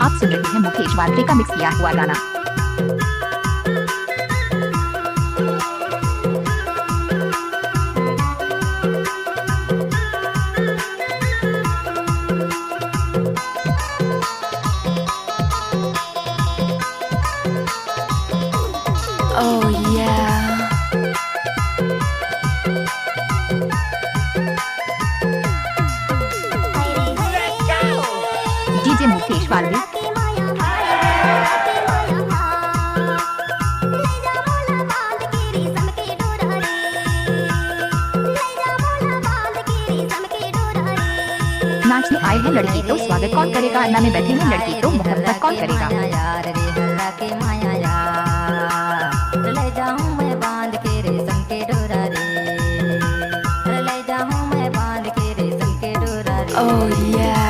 आप सुन रहे हैं मुकेश वात्रे का मिक्स किया हुआ गाना। Oh yeah. डीजे मुकेश वात्रे। नाचने आए हैं लड़की तो स्वागत कौन करेगा, अन्ना में बैठे हैं लड़की तो मोहब्बत कौन करेगा। यार रे हल्ला के माया यार, ले जाऊं मैं बांध के रेशम के डोरा रे, ले जाऊं मैं बांध के रेशम के डोरा रे। Oh yeah.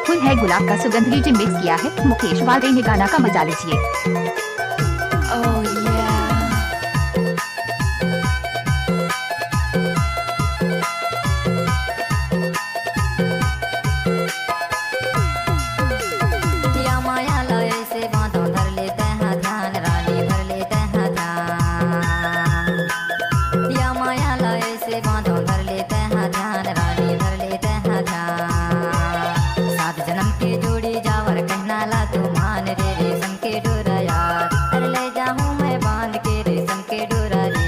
फुल है गुलाब का सुगंध लीजिए मिक्स किया है मुकेश वात्रे ने, गाना का मजा लीजिए। Oh yeah. या माया लय से बांधो धर लेते हैं ध्यान रानी, भर लेते हैं ध्यान। या माया लय से बांधो धर लेते हैं ध्यान रानी, भर लेते हैं ध्यान। सात जन्म की जोड़ी जावर कहना ला तू मान रे रेशम के डोरा यार, अरे ले जाऊं मैं बांध के रेशम के डोरा रे,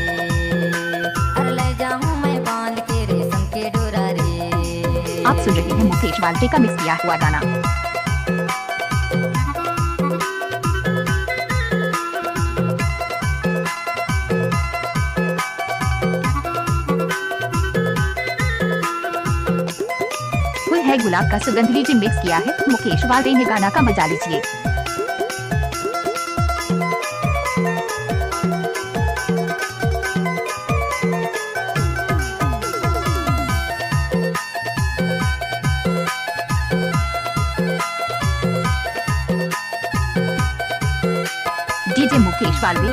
अरे ले जाऊं मैं बांध के रेशम के डोरा रे। आप सुन रहे हैं मुकेश वात्रे का मिक्स किया हुआ गाना। फुल है गुलाब का सुगंध लीजिए मिक्स किया है मुकेश वात्रे ने, गाना का मजा लीजिए। डीजे मुकेश वात्रे।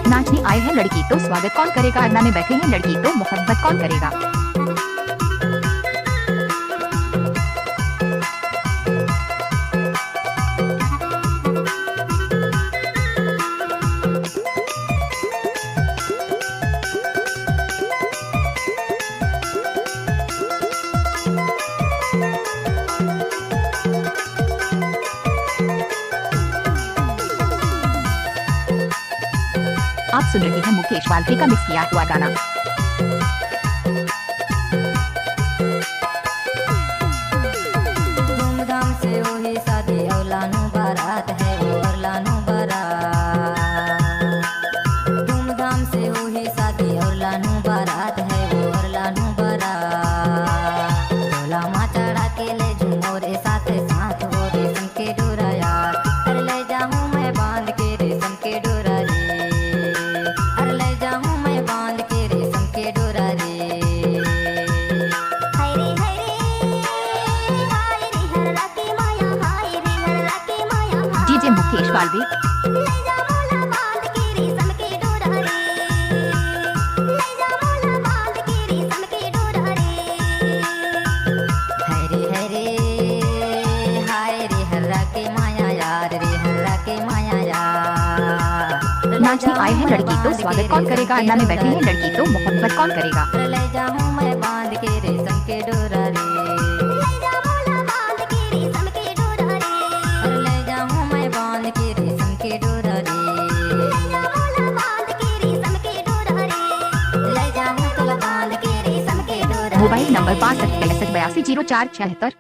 नाचने आए हैं लड़की तो स्वागत कौन करेगा, अन्ना में बैठे हैं लड़की तो मोहब्बत कौन करेगा। आप सुन रहे हैं मुकेश वात्रे का मिक्स किया हुआ गाना। धूमधाम से वही शादी और लानो बारात है वो, और लानो बारात। धूमधाम से वही शादी और लानो बारात है वो, और लानो बारात। ढोला माँ चढ़ा के ले झूमो रे साथ साथ वो रेशम के डोरा यार, अरे ले जाऊं मैं बांध के रेशम के डोरा रे, अरे ले जाऊं मैं बांध के रेशम के डोरा रे। डीजे मुकेश वात्रे। हरे हरे हाय रे हर्रा के माया यार रे, हर्रा के माया यार। नाचने आए हैं लड़की तो स्वागत कौन करेगा, अन्ना में बैठे हैं लड़की तो मोहब्बत कौन करेगा। ले जाऊं मैं बांध के रेशम के डोरा रे, ले जाऊं मैं बांध के रेशम के डोरा रे, ले जाऊं तो बांध के रेशम के डोरा। Mobile number 62 65 82 04 76।